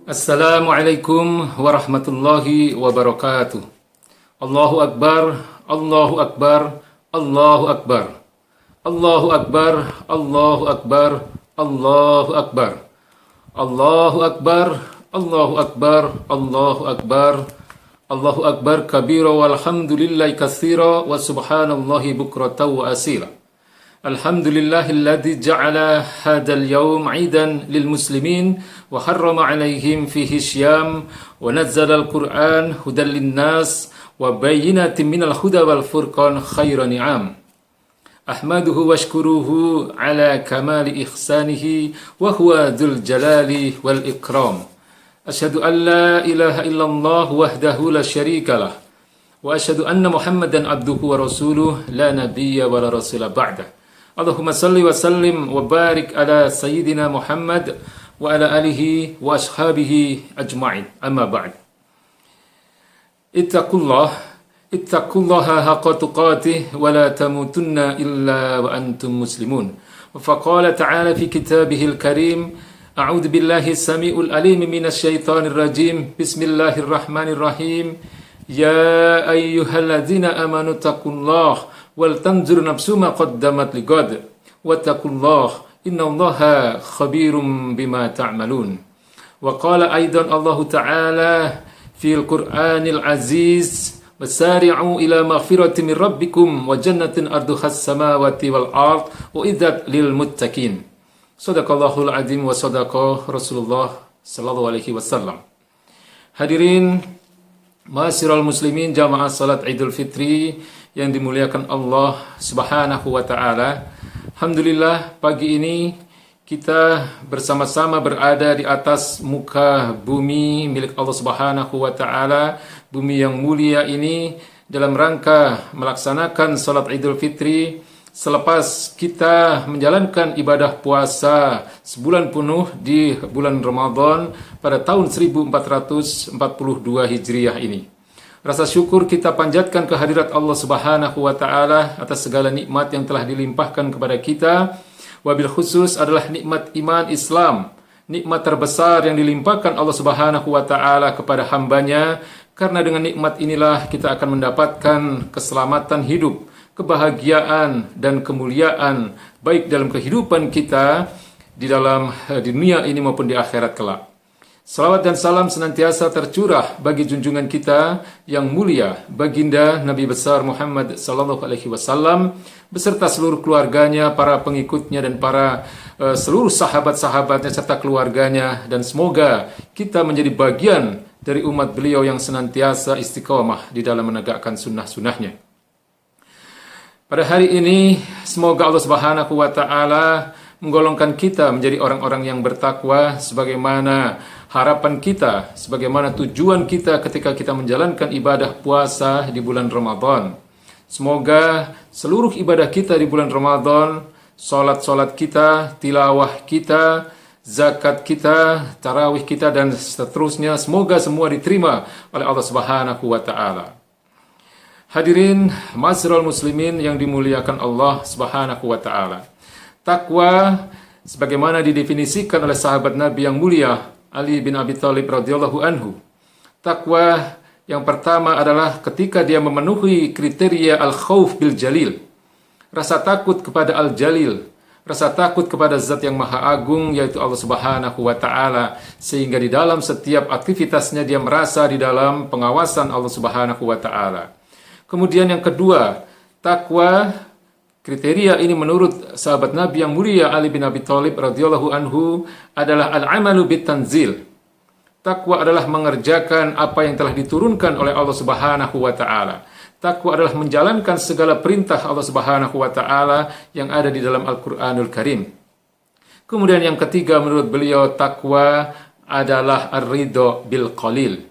Assalamualaikum warahmatullahi wabarakatuh. Allahu Akbar, Allahu Akbar, Allahu Akbar. Allahu Akbar, Allahu Akbar, Allahu Akbar. Allahu Akbar, Allahu Akbar, Allahu Akbar. Allahu Akbar kabira walhamdulillahi katsira wa subhanallahi bukratan wa asila. Alhamdulillahilladzi ja'ala hadzal yawm 'idan lil muslimin wa harrama 'alaihim fihi syam wa nazzala al-Qur'an hudan lin-nas wa bayyinatin minal huda wal furqan khairan ni'am. Ahmaduhu wa ashkuruhu 'ala kamali ihsanihi wa huwa dzul jalali wal ikram. Asyhadu an la ilaha illallah wahdahu la syarikalah wa asyhadu anna Muhammadan abduhu wa rasuluh la nabiyya wa la rasula ba'dah. Allahumma salli wa sallim wa barik ala sayyidina Muhammad wa ala alihi wa ashabihi ajma'in. Amma ba'd. Ittaqullaha haqqa tuqatih wa la tamutunna illa wa antum muslimun. Wa faqala ta'ala fi kitabihil karim, a'udzu billahi samiul alim minasy syaithanir rajim. Bismillahirrahmanirrahim. Ya ayyuhalladzina amanu taqullaha wal tanzur nafsu ma qaddamat ligad wattaqullah innallaha khabirum bima ta'malun. Wa qala aidan Allah Ta'ala fil Qur'anil Aziz, wasari'u ila maghfiratin min rabbikum wa jannatin arduhas samawati wal ard uiddat lil muttaqin. Shadaqallahul azim wa shadaqa Rasulullah sallallahu alaihi wasallam. Hadirin ma'asyiral muslimin jamaah salat Idul Fitri yang dimuliakan Allah Subhanahu wa taala. Alhamdulillah, pagi ini kita bersama-sama berada di atas muka bumi milik Allah Subhanahu wa taala, bumi yang mulia ini, dalam rangka melaksanakan salat Idul Fitri selepas kita menjalankan ibadah puasa sebulan penuh di bulan Ramadan pada tahun 1442 Hijriah ini. Rasa syukur kita panjatkan kehadirat Allah Subhanahu wa taala atas segala nikmat yang telah dilimpahkan kepada kita. Wabil khusus adalah nikmat iman Islam, nikmat terbesar yang dilimpahkan Allah Subhanahu wa taala kepada hambanya, karena dengan nikmat inilah kita akan mendapatkan keselamatan hidup, kebahagiaan dan kemuliaan baik dalam kehidupan kita di dalam dunia ini maupun di akhirat kelak. Salawat dan salam senantiasa tercurah bagi junjungan kita yang mulia, baginda Nabi besar Muhammad sallallahu alaihi wasallam beserta seluruh keluarganya, para pengikutnya dan para seluruh sahabat-sahabatnya serta keluarganya, dan semoga kita menjadi bagian dari umat beliau yang senantiasa istiqomah di dalam menegakkan sunnah-sunnahnya. Pada hari ini semoga Allah Subhanahu wa taala menggolongkan kita menjadi orang-orang yang bertakwa sebagaimana harapan kita, sebagaimana tujuan kita ketika kita menjalankan ibadah puasa di bulan Ramadan. Semoga seluruh ibadah kita di bulan Ramadan, salat-salat kita, tilawah kita, zakat kita, tarawih kita dan seterusnya, semoga semua diterima oleh Allah Subhanahu wa taala. Hadirin ma'asyiral muslimin yang dimuliakan Allah Subhanahu wa taala. Takwa sebagaimana didefinisikan oleh sahabat Nabi yang mulia Ali bin Abi Thalib radhiyallahu anhu. Takwa yang pertama adalah ketika dia memenuhi kriteria al-khauf bil jalil. Rasa takut kepada al-jalil, rasa takut kepada zat yang maha agung yaitu Allah Subhanahu wa taala, sehingga di dalam setiap aktivitasnya dia merasa di dalam pengawasan Allah Subhanahu wa taala. Kemudian yang kedua, takwa kriteria ini menurut sahabat Nabi yang mulia Ali bin Abi Thalib radhiyallahu anhu adalah al-amalu bitanzil. Takwa adalah mengerjakan apa yang telah diturunkan oleh Allah Subhanahu wa taala. Takwa adalah menjalankan segala perintah Allah Subhanahu wa taala yang ada di dalam Al-Qur'anul Karim. Kemudian yang ketiga menurut beliau, takwa adalah ar-ridho bil qalil.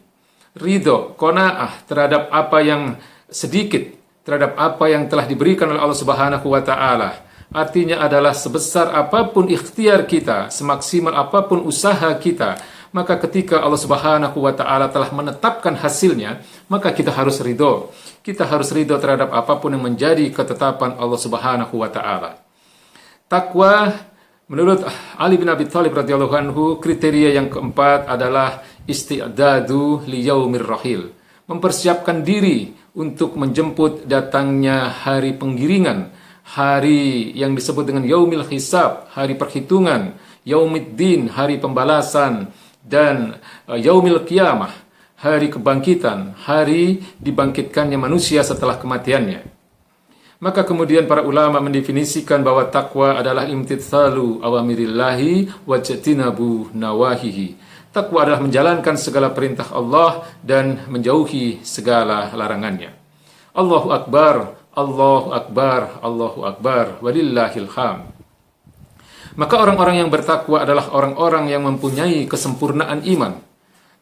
Ridho, qanaah terhadap apa yang sedikit, terhadap apa yang telah diberikan oleh Allah Subhanahu wa taala. Artinya adalah sebesar apapun ikhtiar kita, semaksimal apapun usaha kita, maka ketika Allah Subhanahu wa taala telah menetapkan hasilnya, maka kita harus ridho. Kita harus ridho terhadap apapun yang menjadi ketetapan Allah Subhanahu wa taala. Takwa Menurut Ali bin Abi Thalib radhiyallahu anhu, kriteria yang keempat adalah isti'dadu liyaumir rahil. Mempersiapkan diri untuk menjemput datangnya hari penggiringan, hari yang disebut dengan yaumil hisab, hari perhitungan, yaumiddin, hari pembalasan, dan yaumil qiyamah, hari kebangkitan, hari dibangkitkannya manusia setelah kematiannya. Maka kemudian para ulama mendefinisikan bahwa takwa adalah imtitsalu awamirillahi wa jtinabu nawahihi. Takwa adalah menjalankan segala perintah Allah dan menjauhi segala larangannya. Allahu Akbar, Allahu Akbar, Allahu Akbar, walillahil hamd. Maka orang-orang yang bertakwa adalah orang-orang yang mempunyai kesempurnaan iman.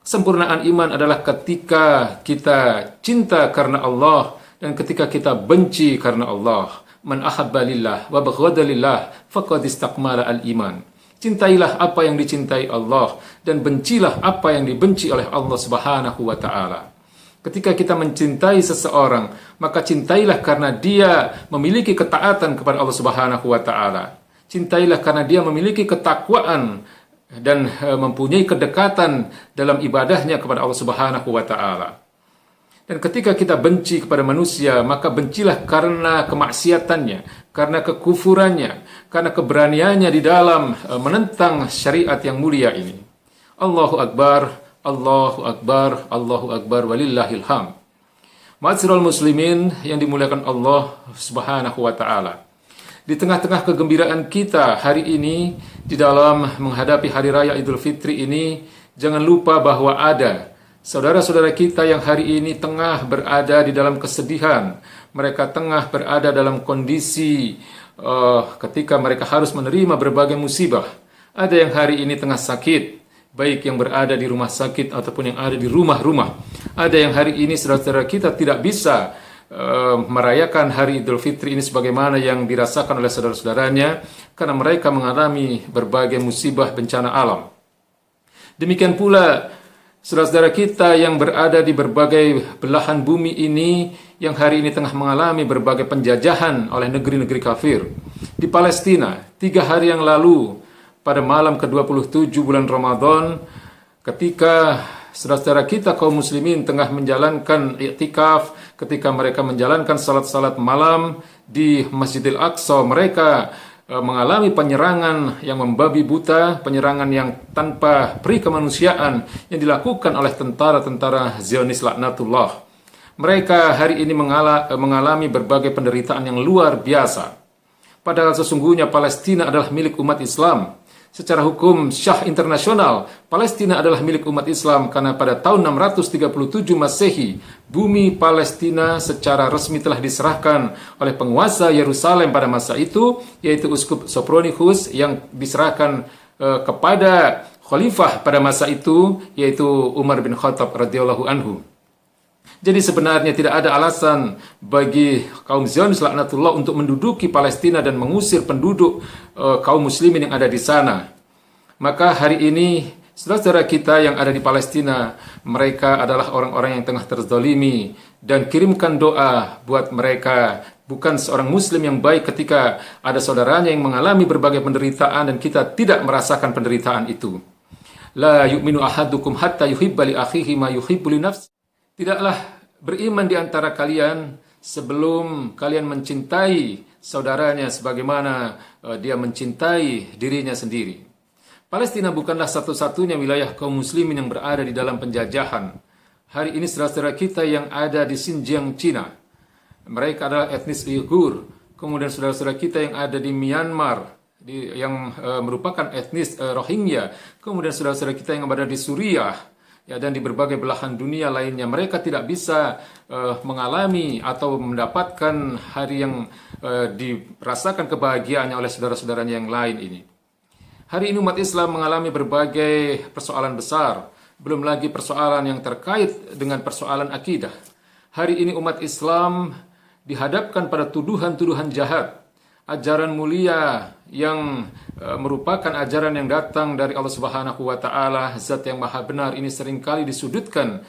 Kesempurnaan iman adalah ketika kita cinta karena Allah dan ketika kita benci karena Allah. Man ahabba lillah wa baghada lillah faqad istakmala al-iman. Cintailah apa yang dicintai Allah dan bencilah apa yang dibenci oleh Allah Subhanahu wa taala. Ketika kita mencintai seseorang, maka cintailah karena dia memiliki ketaatan kepada Allah Subhanahu wa taala. Cintailah karena dia memiliki ketakwaan dan mempunyai kedekatan dalam ibadahnya kepada Allah Subhanahu wa taala. Dan ketika kita benci kepada manusia, maka bencilah karena kemaksiatannya, karena kekufurannya, karena keberaniannya di dalam menentang syariat yang mulia ini. Allahu Akbar, Allahu Akbar, Allahu Akbar, walillahil hamd. Ma'asyiral muslimin yang dimuliakan Allah Subhanahu wa taala. Di tengah-tengah kegembiraan kita hari ini di dalam menghadapi hari raya Idul Fitri ini, jangan lupa bahwa ada saudara-saudara kita yang hari ini tengah berada di dalam kesedihan. Mereka tengah berada dalam kondisi ketika mereka harus menerima berbagai musibah. Ada yang hari ini tengah sakit, baik yang berada di rumah sakit ataupun yang ada di rumah-rumah. Ada yang hari ini saudara-saudara kita tidak bisa merayakan hari Idul Fitri ini sebagaimana yang dirasakan oleh saudara-saudaranya karena mereka mengalami berbagai musibah bencana alam. Demikian pula saudara-saudara kita yang berada di berbagai belahan bumi ini yang hari ini tengah mengalami berbagai penjajahan oleh negeri-negeri kafir. Di Palestina, 3 hari yang lalu, pada malam ke-27 bulan Ramadan, ketika saudara-saudara kita kaum muslimin tengah menjalankan i'tikaf, ketika mereka menjalankan salat-salat malam di Masjidil Aqsa, mereka mengalami penyerangan yang membabi buta, penyerangan yang tanpa peri kemanusiaan yang dilakukan oleh tentara-tentara Zionis laknatullah. Mereka hari ini mengalami berbagai penderitaan yang luar biasa. Padahal sesungguhnya Palestina adalah milik umat Islam. Secara hukum syah internasional, Palestina adalah milik umat Islam karena pada tahun 637 Masehi, bumi Palestina secara resmi telah diserahkan oleh penguasa Yerusalem pada masa itu, yaitu Uskup Sopronius yang diserahkan kepada khalifah pada masa itu, yaitu Umar bin Khattab radhiyallahu anhu. Jadi sebenarnya tidak ada alasan bagi kaum Zionis laknatullah untuk menduduki Palestina dan mengusir penduduk kaum muslimin yang ada di sana. Maka hari ini saudara-saudara kita yang ada di Palestina, mereka adalah orang-orang yang tengah terzalimi, dan kirimkan doa buat mereka. Bukan seorang muslim yang baik ketika ada saudaranya yang mengalami berbagai penderitaan dan kita tidak merasakan penderitaan itu. La yu'minu ahadukum hatta yuhibba li akhihi ma yuhibbu li nafsihi. Tidaklah beriman di antara kalian sebelum kalian mencintai saudaranya sebagaimana dia mencintai dirinya sendiri. Palestina bukanlah satu-satunya wilayah kaum muslimin yang berada di dalam penjajahan. Hari ini saudara-saudara kita yang ada di Xinjiang, Cina, mereka adalah etnis Uighur. Kemudian saudara-saudara kita yang ada di Myanmar, yang merupakan etnis Rohingya. Kemudian saudara-saudara kita yang berada di Suriah, ya, dan di berbagai belahan dunia lainnya, mereka tidak bisa mengalami atau mendapatkan hari yang dirasakan kebahagiaannya oleh saudara-saudaranya yang lain ini. Hari ini umat Islam mengalami berbagai persoalan besar, belum lagi persoalan yang terkait dengan persoalan akidah. Hari ini umat Islam dihadapkan pada tuduhan-tuduhan jahat. Ajaran mulia yang merupakan ajaran yang datang dari Allah Subhanahu wa taala, zat yang maha benar, ini seringkali disudutkan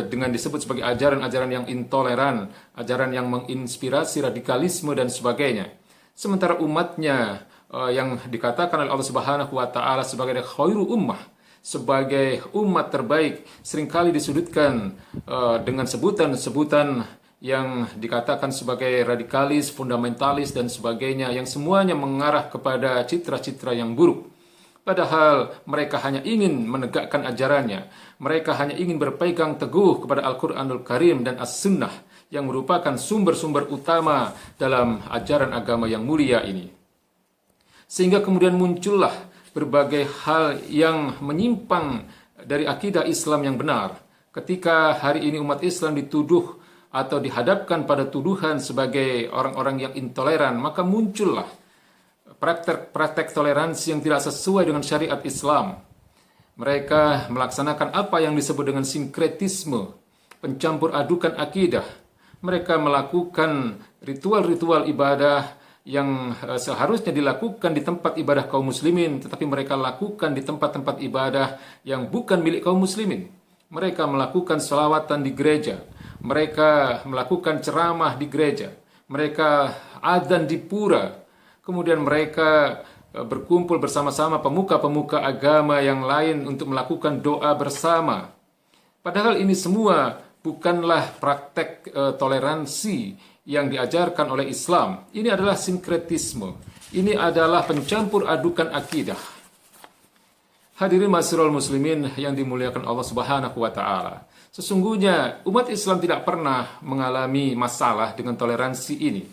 dengan disebut sebagai ajaran-ajaran yang intoleran, ajaran yang menginspirasi radikalisme dan sebagainya. Sementara umatnya yang dikatakan oleh Allah Subhanahu wa taala sebagai khairu ummah, sebagai umat terbaik, seringkali disudutkan dengan sebutan-sebutan yang dikatakan sebagai radikalis, fundamentalis dan sebagainya, yang semuanya mengarah kepada citra-citra yang buruk. Padahal mereka hanya ingin menegakkan ajarannya. Mereka hanya ingin berpegang teguh kepada Al-Quranul Karim dan As-Sunnah yang merupakan sumber-sumber utama dalam ajaran agama yang mulia ini. Sehingga kemudian muncullah berbagai hal yang menyimpang dari akidah Islam yang benar. Ketika hari ini umat Islam dituduh atau dihadapkan pada tuduhan sebagai orang-orang yang intoleran, maka muncullah praktek toleransi yang tidak sesuai dengan syariat Islam. Mereka melaksanakan apa yang disebut dengan sinkretisme, pencampur adukan akidah. Mereka melakukan ritual-ritual ibadah yang seharusnya dilakukan di tempat ibadah kaum muslimin, tetapi mereka lakukan di tempat-tempat ibadah yang bukan milik kaum muslimin. Mereka melakukan sholawatan di gereja, mereka melakukan ceramah di gereja, mereka adzan di pura. Kemudian mereka berkumpul bersama-sama pemuka-pemuka agama yang lain untuk melakukan doa bersama. Padahal ini semua bukanlah praktek toleransi yang diajarkan oleh Islam. Ini adalah sinkretisme. Ini adalah pencampur adukan akidah. Hadirin ma'asyiral muslimin yang dimuliakan Allah Subhanahu wa taala. Sesungguhnya umat Islam tidak pernah mengalami masalah dengan toleransi ini.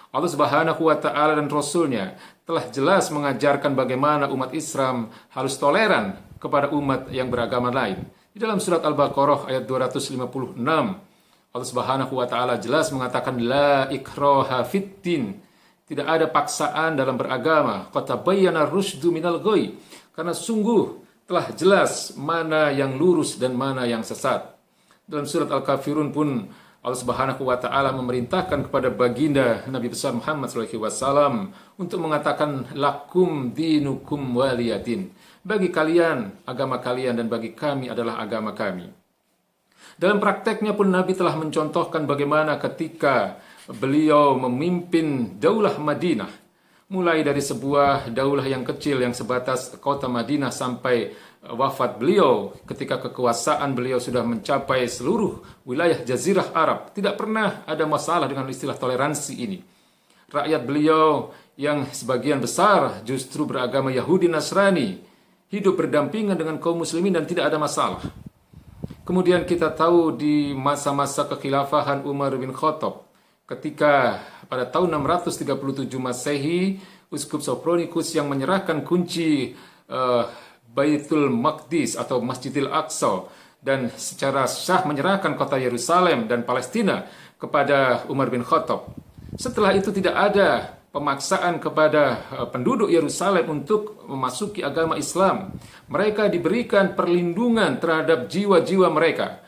Allah Subhanahu wa taala dan Rasul-Nya telah jelas mengajarkan bagaimana umat Islam harus toleran kepada umat yang beragama lain. Di dalam surat Al-Baqarah ayat 256, Allah Subhanahu wa taala jelas mengatakan la ikraha fiddin. Tidak ada paksaan dalam beragama. Qad tabayyana rusydu minal ghayy. Karena sungguh telah jelas mana yang lurus dan mana yang sesat. Dalam surat Al-Kafirun pun Allah Subhanahu wa taala memerintahkan kepada baginda Nabi besar Muhammad sallallahu alaihi wasallam untuk mengatakan lakum dinukum waliyadin. Bagi kalian agama kalian dan bagi kami adalah agama kami. Dalam prakteknya pun Nabi telah mencontohkan bagaimana ketika beliau memimpin Daulah Madinah, mulai dari sebuah daulah yang kecil yang sebatas kota Madinah sampai wafat beliau, ketika kekuasaan beliau sudah mencapai seluruh wilayah Jazirah Arab. Tidak pernah ada masalah dengan istilah toleransi ini. Rakyat beliau yang sebagian besar justru beragama Yahudi Nasrani hidup berdampingan dengan kaum muslimin dan tidak ada masalah. Kemudian kita tahu di masa-masa kekhilafahan Umar bin Khattab, ketika pada tahun 637 Masehi, Uskup Sopronikus yang menyerahkan kunci Baitul Maqdis atau Masjidil Aqsa dan secara sah menyerahkan kota Yerusalem dan Palestina kepada Umar bin Khattab. Setelah itu tidak ada pemaksaan kepada penduduk Yerusalem untuk memasuki agama Islam. Mereka diberikan perlindungan terhadap jiwa-jiwa mereka.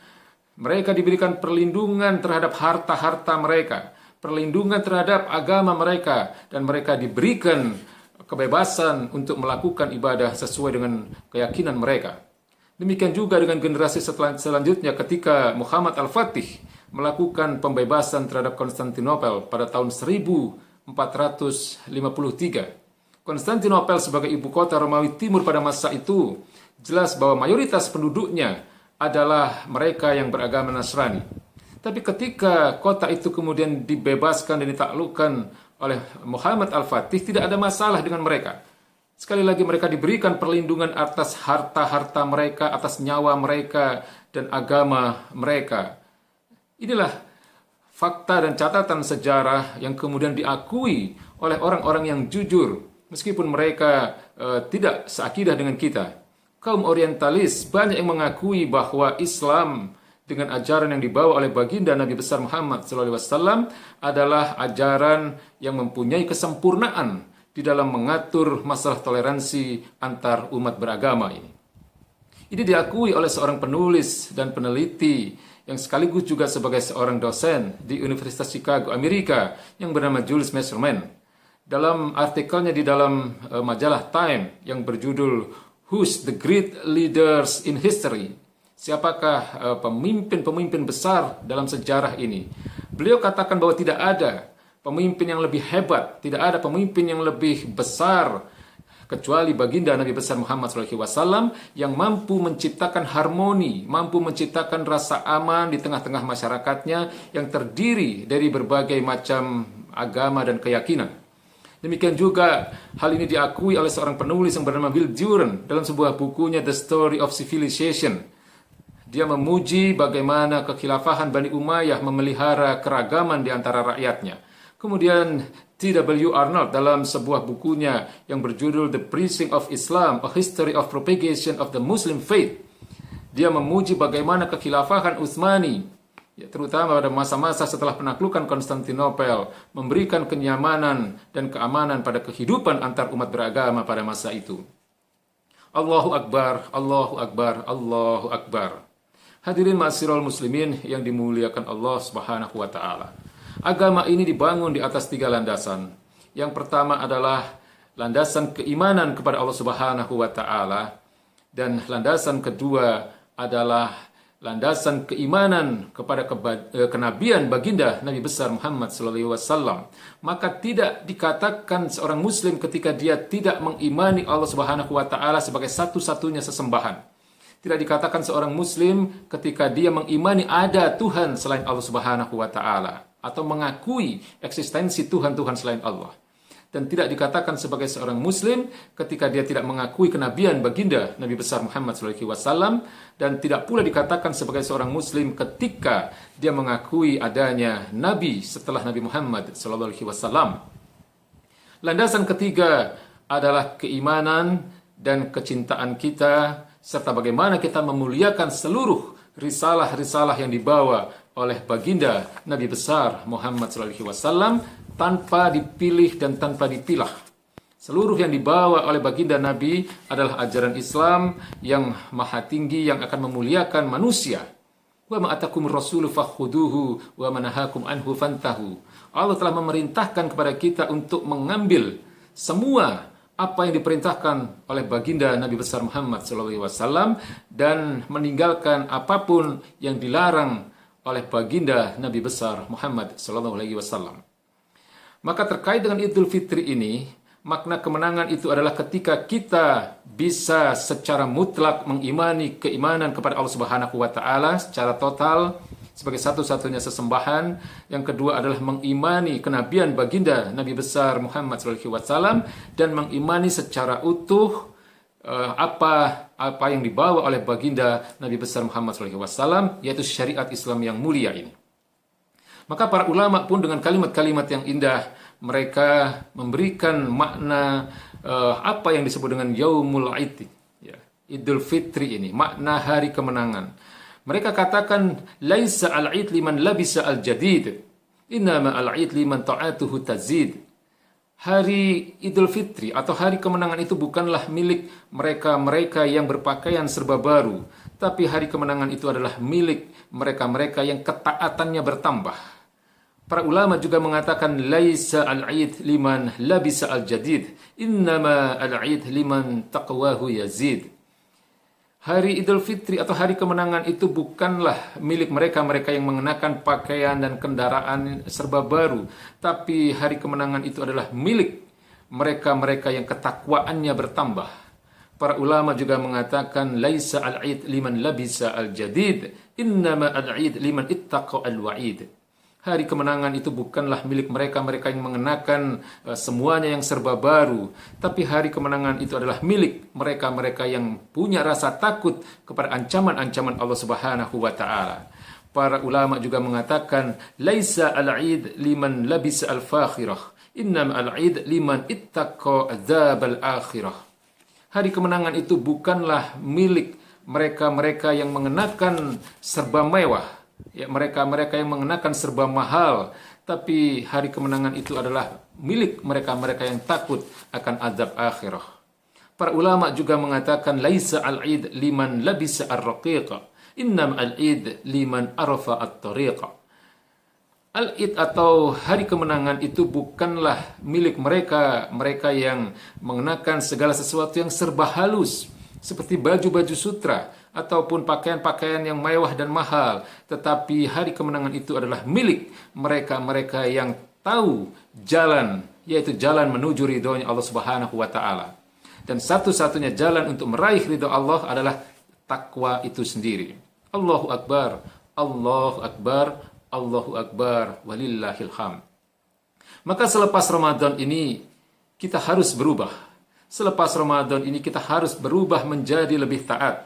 Mereka diberikan perlindungan terhadap harta-harta mereka, perlindungan terhadap agama mereka, dan mereka diberikan kebebasan untuk melakukan ibadah sesuai dengan keyakinan mereka. Demikian juga dengan generasi selanjutnya ketika Muhammad Al-Fatih melakukan pembebasan terhadap Konstantinopel pada tahun 1453. Konstantinopel sebagai ibu kota Romawi Timur pada masa itu, jelas bahwa mayoritas penduduknya adalah mereka yang beragama Nasrani. Tapi ketika kota itu kemudian dibebaskan dan ditaklukkan oleh Muhammad Al-Fatih, tidak ada masalah dengan mereka. Sekali lagi mereka diberikan perlindungan atas harta-harta mereka, atas nyawa mereka, dan agama mereka. Inilah fakta dan catatan sejarah yang kemudian diakui oleh orang-orang yang jujur, meskipun mereka tidak seakidah dengan kita. Kaum orientalis banyak yang mengakui bahwa Islam dengan ajaran yang dibawa oleh baginda Nabi besar Muhammad SAW adalah ajaran yang mempunyai kesempurnaan di dalam mengatur masalah toleransi antar umat beragama ini. Ini diakui oleh seorang penulis dan peneliti yang sekaligus juga sebagai seorang dosen di Universitas Chicago, Amerika, yang bernama Jules Messerman. Dalam artikelnya di dalam majalah Time yang berjudul Who's the Great Leaders in History? Siapakah pemimpin-pemimpin besar dalam sejarah ini? Beliau katakan bahwa tidak ada pemimpin yang lebih hebat, tidak ada pemimpin yang lebih besar kecuali baginda Nabi besar Muhammad SAW yang mampu menciptakan harmoni, mampu menciptakan rasa aman di tengah-tengah masyarakatnya yang terdiri dari berbagai macam agama dan keyakinan. Demikian juga hal ini diakui oleh seorang penulis yang bernama Will Durant dalam sebuah bukunya The Story of Civilization. Dia memuji bagaimana kekhilafahan Bani Umayyah memelihara keragaman di antara rakyatnya. Kemudian T.W. Arnold dalam sebuah bukunya yang berjudul The Preaching of Islam, A History of Propagation of the Muslim Faith. Dia memuji bagaimana kekhilafahan Utsmani, terutama pada masa-masa setelah penaklukan Konstantinopel, memberikan kenyamanan dan keamanan pada kehidupan antar umat beragama pada masa itu. Allahu Akbar, Allahu Akbar, Allahu Akbar. Hadirin ma'asyiral muslimin yang dimuliakan Allah Subhanahu wa taala. Agama ini dibangun di atas 3 landasan. Yang pertama adalah landasan keimanan kepada Allah Subhanahu wa taala, dan landasan kedua adalah landasan keimanan kepada kenabian baginda Nabi besar Muhammad sallallahu alaihi wasallam. Maka tidak dikatakan seorang muslim ketika dia tidak mengimani Allah Subhanahu wa taala sebagai satu-satunya sesembahan. Tidak dikatakan seorang muslim ketika dia mengimani ada Tuhan selain Allah Subhanahu wa taala atau mengakui eksistensi Tuhan-Tuhan selain Allah. Dan tidak dikatakan sebagai seorang muslim ketika dia tidak mengakui kenabian baginda Nabi besar Muhammad SAW, dan tidak pula dikatakan sebagai seorang muslim ketika dia mengakui adanya nabi setelah Nabi Muhammad SAW. Landasan ketiga adalah keimanan dan kecintaan kita serta bagaimana kita memuliakan seluruh risalah-risalah yang dibawa oleh baginda Nabi besar Muhammad SAW tanpa dipilih dan tanpa dipilah. Seluruh yang dibawa oleh baginda Nabi adalah ajaran Islam yang maha tinggi yang akan memuliakan manusia. Wa ma atakumur rasulu fakhuduhu wa ma nahakum anhu fantahu. Allah telah memerintahkan kepada kita untuk mengambil semua apa yang diperintahkan oleh baginda Nabi besar Muhammad SAW dan meninggalkan apapun yang dilarang oleh baginda Nabi besar Muhammad SAW. Maka terkait dengan Idul Fitri ini, makna kemenangan itu adalah ketika kita bisa secara mutlak mengimani keimanan kepada Allah Subhanahu wa taala secara total sebagai satu-satunya sesembahan. Yang kedua adalah mengimani kenabian baginda Nabi besar Muhammad SAW dan mengimani secara utuh apa yang dibawa oleh baginda Nabi besar Muhammad SAW, yaitu syariat Islam yang mulia ini. Maka para ulama pun dengan kalimat-kalimat yang indah mereka memberikan makna apa yang disebut dengan Yaumul Aid, ya, Idul Fitri ini, makna hari kemenangan. Mereka katakan laisa al-'id liman labisa al-jadid, innama al-'id liman ta'atuhu tazid. Hari Idul Fitri atau hari kemenangan itu bukanlah milik mereka-mereka yang berpakaian serba baru, tapi hari kemenangan itu adalah milik mereka-mereka yang ketaatannya bertambah. Para ulama juga mengatakan laisa al-'id liman labisa al-jadid, innama al-'id liman taqwahu yazid. Hari Idul Fitri atau hari kemenangan itu bukanlah milik mereka-mereka yang mengenakan pakaian dan kendaraan serba baru, tapi hari kemenangan itu adalah milik mereka-mereka yang ketakwaannya bertambah. Para ulama juga mengatakan laisa al-'id liman labisa al-jadid, innama al-'id liman ittaqa al-wa'id. Hari kemenangan itu bukanlah milik mereka-mereka yang mengenakan semuanya yang serba baru, tapi hari kemenangan itu adalah milik mereka-mereka yang punya rasa takut kepada ancaman-ancaman Allah Subhanahu wa taala. Para ulama juga mengatakan laisa al-'id liman labisa al-fakhirah, innama al-'id liman ittaqa adzabal akhirah. Hari kemenangan itu bukanlah milik mereka-mereka yang mengenakan serba mewah, ya, mereka-mereka yang mengenakan serba mahal, tapi hari kemenangan itu adalah milik mereka-mereka yang takut akan azab akhirah. Para ulama juga mengatakan laisa al-'id liman labisa ar-raqiqa, innam al-'id liman arafa at-tariqa. Al-'id atau hari kemenangan itu bukanlah milik mereka yang mengenakan segala sesuatu yang serba halus seperti baju-baju sutra ataupun pakaian-pakaian yang mewah dan mahal, tetapi hari kemenangan itu adalah milik mereka-mereka yang tahu jalan, yaitu jalan menuju ridhonya Allah Subhanahu wa taala. Dan satu-satunya jalan untuk meraih ridho Allah adalah takwa itu sendiri. Allahu Akbar, Allahu Akbar, Allahu Akbar, walillahil hamd. Maka selepas Ramadan ini kita harus berubah. Selepas Ramadan ini kita harus berubah menjadi lebih taat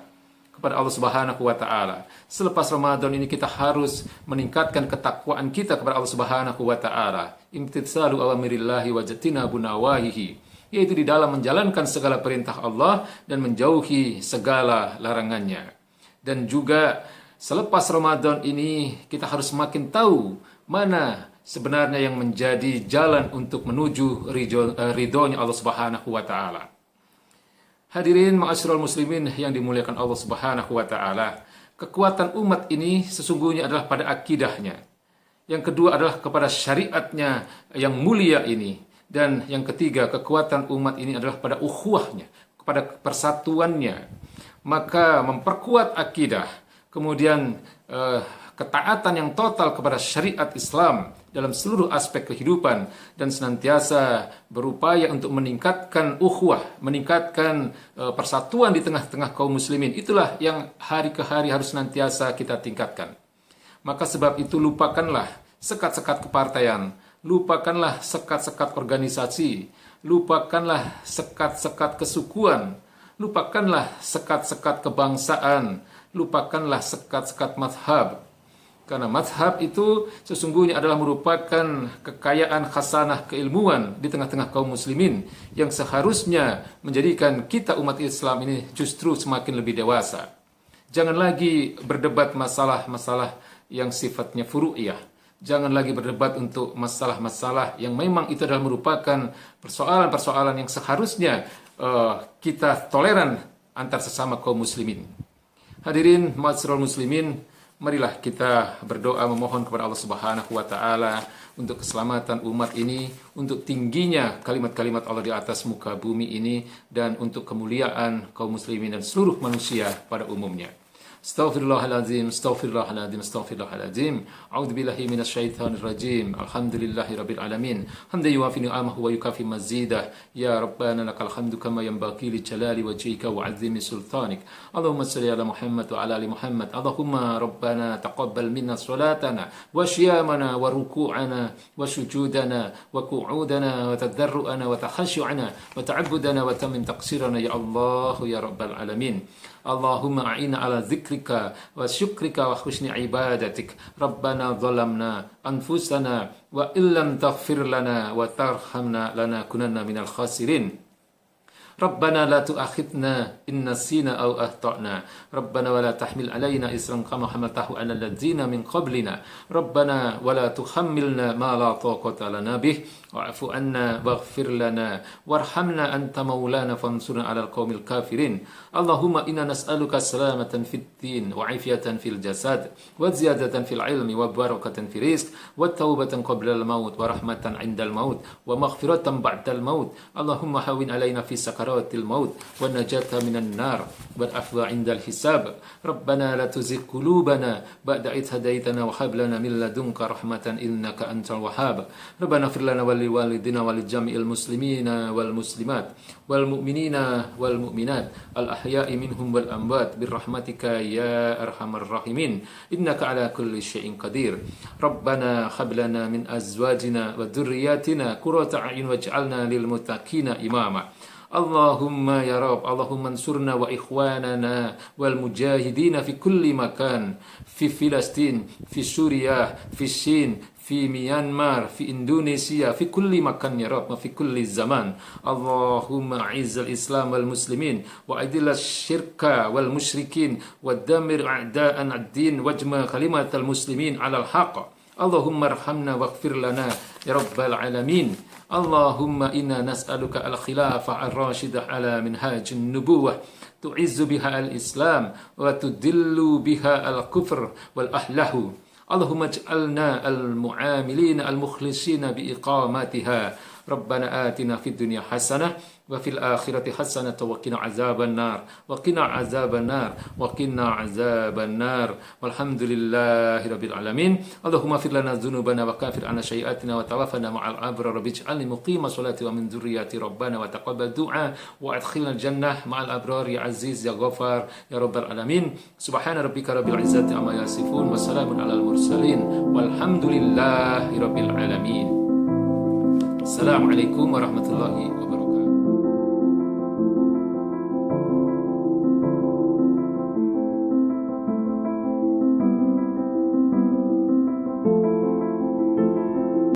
kepada Allah Subhanahu wa taala. Selepas Ramadan ini kita harus meningkatkan ketakwaan kita kepada Allah Subhanahu wa taala. Imtitsalu awamirillahi wa jatinabu nawahihi, yaitu di dalam menjalankan segala perintah Allah dan menjauhi segala larangannya. Dan juga selepas Ramadan ini kita harus makin tahu mana sebenarnya yang menjadi jalan untuk menuju ridhonya Allah Subhanahu wa taala. Hadirin ma'asyiral muslimin yang dimuliakan Allah Subhanahu wa taala, kekuatan umat ini sesungguhnya adalah pada akidahnya. Yang kedua adalah kepada syariatnya yang mulia ini. Dan yang ketiga, kekuatan umat ini adalah pada ukhuwahnya, kepada persatuannya. Maka memperkuat akidah, kemudian ketaatan yang total kepada syariat Islam dalam seluruh aspek kehidupan, dan senantiasa berupaya untuk meningkatkan ukhuwah, meningkatkan persatuan di tengah-tengah kaum muslimin. Itulah yang hari ke hari harus senantiasa kita tingkatkan. Maka sebab itu lupakanlah sekat-sekat kepartaian, lupakanlah sekat-sekat organisasi, lupakanlah sekat-sekat kesukuan, lupakanlah sekat-sekat kebangsaan, lupakanlah sekat-sekat mazhab. Karena mazhab itu sesungguhnya adalah merupakan kekayaan khasanah keilmuan di tengah-tengah kaum muslimin yang seharusnya menjadikan kita umat Islam ini justru semakin lebih dewasa. Jangan lagi berdebat masalah-masalah yang sifatnya furu'iyah. Jangan lagi berdebat untuk masalah-masalah yang memang itu adalah merupakan persoalan-persoalan yang seharusnya kita toleran antar sesama kaum muslimin. Hadirin ma'asyiral muslimin, marilah kita berdoa memohon kepada Allah Subhanahu wa taala untuk keselamatan umat ini, untuk tingginya kalimat-kalimat Allah di atas muka bumi ini, dan untuk kemuliaan kaum muslimin dan seluruh manusia pada umumnya. Astaghfirullahaladzim, astaghfirullahaladzim, astaghfirullahaladzim. A'udzu billahi minasyaitonir rajim. Alhamdulillahi rabbil alamin. Hamdan yuwafi ni'amahu wa yukafi mazidah. Ya Rabbana lakal hamdu kama yanbaghi li jalali wajhika wa 'azimi sultanik. Allahumma shalli ala Muhammad wa ala ali Muhammad. Allahumma Rabbana taqabbal minna salatana wa syiyamana wa ruku'ana wa sujudana wa qu'udana wa tadarru'ana wa takhashu'ana wa ta'abbudana wa tamim taqsirana ya Allah ya Rabbal alamin. Allahumma a'ina ala zikrika wa syukrika wa husni ibadatik. Rabbana zalamna anfusana wa illam taghfir lana wa tarhamna lanakunanna minal khasirin. Rabbana la tu'akhidna in nasina aw akhtana. Rabbana wa la tahmil alaina isran kama hamaltahu 'alal ladzina min qablina. Rabbana wa la tuhammilna ma la taqata lana bih wa'fu 'anna waghfir lana warhamna anta maulana fansurna 'alal qaumil kafirin. Allahumma inna nas'aluka salamatan fid din wa 'afiyatan fil jasad wa ziyadatan fil ilmi wa barakatan fil rizq wa taubatan qabla al maut wa rahmatan 'indal maut wa maghfiratan ba'dal maut. Allahumma hawwin alaina fi sakaratil maut wa najata minan nar wal afwa 'indal hisab. Rabbana la tuzigh qulubana ba'da idh hadaitana wa hab lana min ladunka rahmatan innaka antal wahhab. Rabbana ighfir lana wa liwalidina wa lijami'il muslimina wal muslimat wal mu'minina wal mu'minat al ahya'i minhum wal amwat birrahmatika ya arhamar rahimin innaka ala kulli syai'in qadir. Rabbana hab lana min azwajina wa dhurriyyatina qurrata a'yun waj'alna lil muttaqina imama. Allahumma ya Rabb, Allahumma ansurna wa ikhwanana wal mujahidina fi kulli makan, fi Filastin, fi Suriah, fi Shin, fi Myanmar, fi Indonesia, fi kulli makan ya Rabb, wa fi kulli zaman. Allahumma a'izzal Islam wal muslimin wa adil syirka wal musyrikin wa damir a'da'an ad-din wajma kalimatal muslimin 'alal haqq. Allahumma arhamna waghfir lana ya rabbal alamin. Allahumma inna nas'aluka al-khilafah ar-rashidah ala minhajin nubuwah tu'izzu biha al-islam wa tudillu biha al-kufr wal ahlahu. Allahumma ij'alna al-mu'amilina al-mukhlisina bi iqamatiha. Rabbana atina fid dunya hasanah wa fil akhirati hasanah wa qina azaban nar wa qina azaban nar wa qina azaban nar walhamdulillahi rabbil alamin. Allahumma fir lana dzunubana wa kafir anna sayyi'atina wa tawaffana ma'al abrar waj'alni muqima sholati wa min dzurriyyati rabbana wa taqabbal du'a wa adkhilna jannah ma'al abrar ya aziz ya ghafar ya rabbal alamin. Subhana rabbika rabbil izzati amma yasifun wa salamun alal mursalin walhamdulillahi rabbil alamin. Assalamualaikum warahmatullahi